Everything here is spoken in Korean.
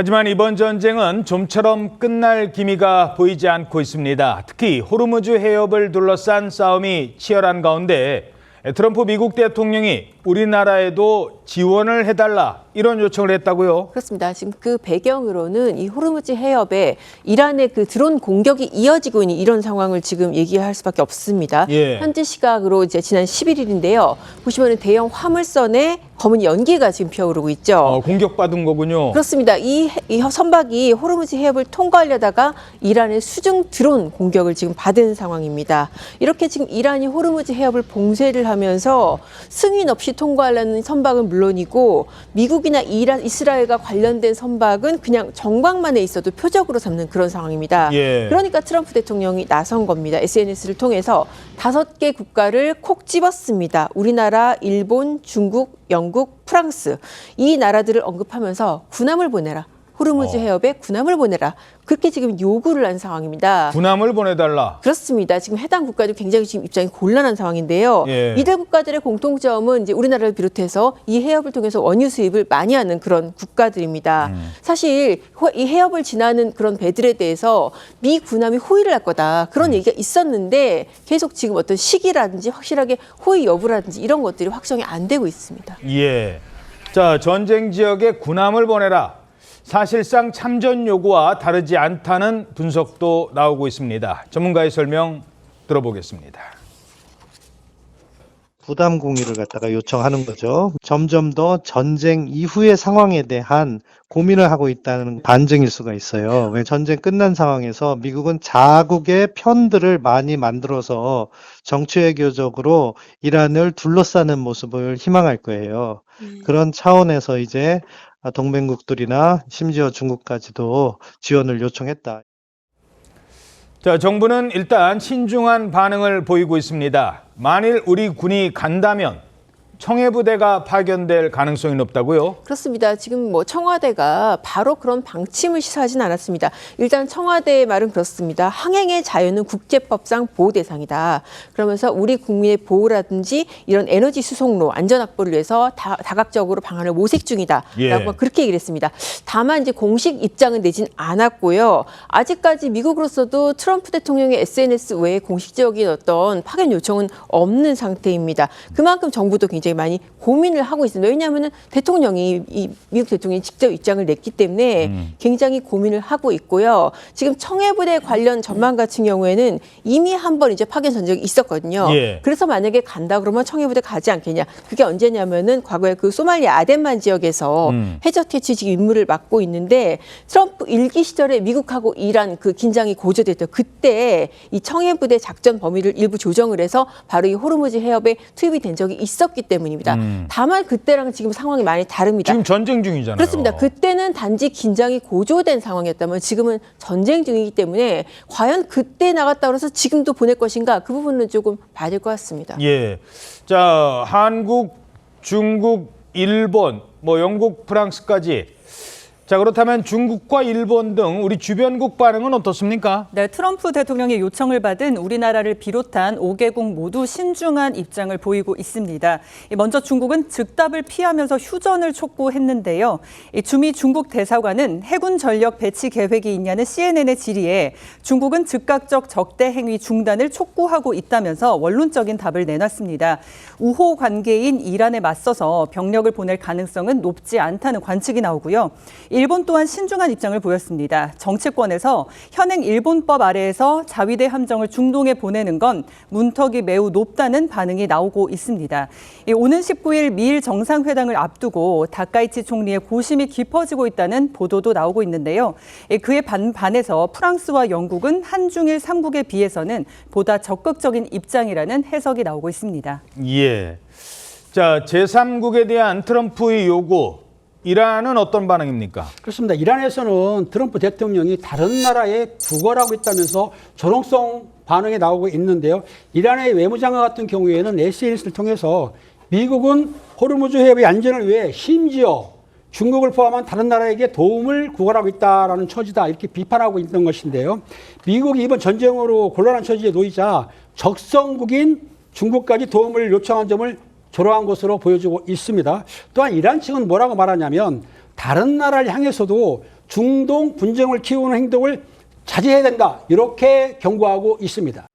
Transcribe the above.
하지만 이번 전쟁은 좀처럼 끝날 기미가 보이지 않고 있습니다. 특히 호르무즈 해협을 둘러싼 싸움이 치열한 가운데 트럼프 미국 대통령이 우리나라에도 지원을 해달라 이런 요청을 했다고요? 그렇습니다. 지금 그 배경으로는 이 호르무즈 해협에 이란의 그 드론 공격이 이어지고 있는 이런 상황을 지금 얘기할 수밖에 없습니다. 예. 현지 시각으로 이제 지난 11일인데요. 보시면 대형 화물선에 검은 연기가 지금 피어오르고 있죠. 공격받은 거군요. 그렇습니다. 이 선박이 호르무즈 해협을 통과하려다가 이란의 수중 드론 공격을 지금 받은 상황입니다. 이렇게 지금 이란이 호르무즈 해협을 봉쇄를 하면서 승인 없이 통과하려는 선박은 물론이고 미국이나 이란, 이스라엘과 관련된 선박은 그냥 정박만에 있어도 표적으로 삼는 그런 상황입니다. 예. 그러니까 트럼프 대통령이 나선 겁니다. SNS를 통해서 5개 국가를 콕 집었습니다. 우리나라, 일본, 중국, 영국, 프랑스 이 나라들을 언급하면서 군함을 보내라. 호르무즈 해협에 군함을 보내라. 그렇게 지금 요구를 한 상황입니다. 군함을 보내달라. 그렇습니다. 지금 해당 국가들 굉장히 지금 입장이 곤란한 상황인데요. 예. 이들 국가들의 공통점은 이제 우리나라를 비롯해서 이 해협을 통해서 원유 수입을 많이 하는 그런 국가들입니다. 사실 이 해협을 지나는 그런 배들에 대해서 미 군함이 호위를 할 거다. 그런 얘기가 있었는데 계속 지금 어떤 시기라든지 확실하게 호위 여부라든지 이런 것들이 확정이 안 되고 있습니다. 예. 자, 전쟁 지역에 군함을 보내라. 사실상 참전 요구와 다르지 않다는 분석도 나오고 있습니다. 전문가의 설명 들어보겠습니다. 부담 공유를 갖다가 요청하는 거죠. 점점 더 전쟁 이후의 상황에 대한 고민을 하고 있다는 반증일 수가 있어요. 왜 전쟁 끝난 상황에서 미국은 자국의 편들을 많이 만들어서 정치 외교적으로 이란을 둘러싸는 모습을 희망할 거예요. 그런 차원에서 이제 동맹국들이나 심지어 중국까지도 지원을 요청했다. 자, 정부는 일단 신중한 반응을 보이고 있습니다. 만일 우리 군이 간다면 청해부대가 파견될 가능성이 높다고요? 그렇습니다. 지금 뭐 청와대가 바로 그런 방침을 시사하진 않았습니다. 일단 청와대의 말은 그렇습니다. 항행의 자유는 국제법상 보호 대상이다. 그러면서 우리 국민의 보호라든지 이런 에너지 수송로 안전 확보를 위해서 다각적으로 방안을 모색 중이다. 예. 라고 그렇게 얘기를 했습니다. 다만 이제 공식 입장은 내진 않았고요. 아직까지 미국으로서도 트럼프 대통령의 SNS 외에 공식적인 어떤 파견 요청은 없는 상태입니다. 그만큼 정부도 굉장히 많이 고민을 하고 있습니다. 왜냐하면 대통령이 미국 대통령이 직접 입장을 냈기 때문에 굉장히 고민을 하고 있고요. 지금 청해부대 관련 전망 같은 경우에는 이미 한 번 이제 파견 전적이 있었거든요. 예. 그래서 만약에 간다 그러면 청해부대 가지 않겠냐. 그게 언제냐면은 과거에 그 소말리아 아덴만 지역에서 해적 퇴치 지금 임무를 맡고 있는데 트럼프 일기 시절에 미국하고 이란 그 긴장이 고조됐던 그때 이 청해부대 작전 범위를 일부 조정을 해서 바로 이 호르무즈 해협에 투입이 된 적이 있었기 때문입니다. 다만 그때랑 지금 상황이 많이 다릅니다. 지금 전쟁 중이잖아요. 그렇습니다. 그때는 단지 긴장이 고조된 상황이었다면 지금은 전쟁 중이기 때문에 과연 그때 나갔다 그래서 지금도 보낼 것인가 그 부분은 조금 봐야 될 것 같습니다. 예. 자, 한국, 중국, 일본, 영국, 프랑스까지. 자, 그렇다면 중국과 일본 등 우리 주변국 반응은 어떻습니까? 네, 트럼프 대통령의 요청을 받은 우리나라를 비롯한 5개국 모두 신중한 입장을 보이고 있습니다. 먼저 중국은 즉답을 피하면서 휴전을 촉구했는데요. 주미 중국 대사관은 해군 전력 배치 계획이 있냐는 CNN의 질의에 중국은 즉각적 적대 행위 중단을 촉구하고 있다면서 원론적인 답을 내놨습니다. 우호 관계인 이란에 맞서서 병력을 보낼 가능성은 높지 않다는 관측이 나오고요. 일본 또한 신중한 입장을 보였습니다. 정치권에서 현행 일본법 아래에서 자위대 함정을 중동에 보내는 건 문턱이 매우 높다는 반응이 나오고 있습니다. 오는 19일 미일 정상회담을 앞두고 다카이치 총리의 고심이 깊어지고 있다는 보도도 나오고 있는데요. 그에 반해서 프랑스와 영국은 한중일 3국에 비해서는 보다 적극적인 입장이라는 해석이 나오고 있습니다. 예. 자, 제3국에 대한 트럼프의 요구. 이란은 어떤 반응입니까? 그렇습니다. 이란에서는 트럼프 대통령이 다른 나라에 구걸하고 있다면서 조롱성 반응이 나오고 있는데요. 이란의 외무장관 같은 경우에는 SNS를 통해서 미국은 호르무즈 해협의 안전을 위해 심지어 중국을 포함한 다른 나라에게 도움을 구걸하고 있다라는 처지다 이렇게 비판하고 있는 것인데요. 미국이 이번 전쟁으로 곤란한 처지에 놓이자 적성국인 중국까지 도움을 요청한 점을 조롱한 것으로 보여지고 있습니다. 또한 이란 측은 뭐라고 말하냐면 다른 나라를 향해서도 중동 분쟁을 키우는 행동을 자제해야 된다. 이렇게 경고하고 있습니다.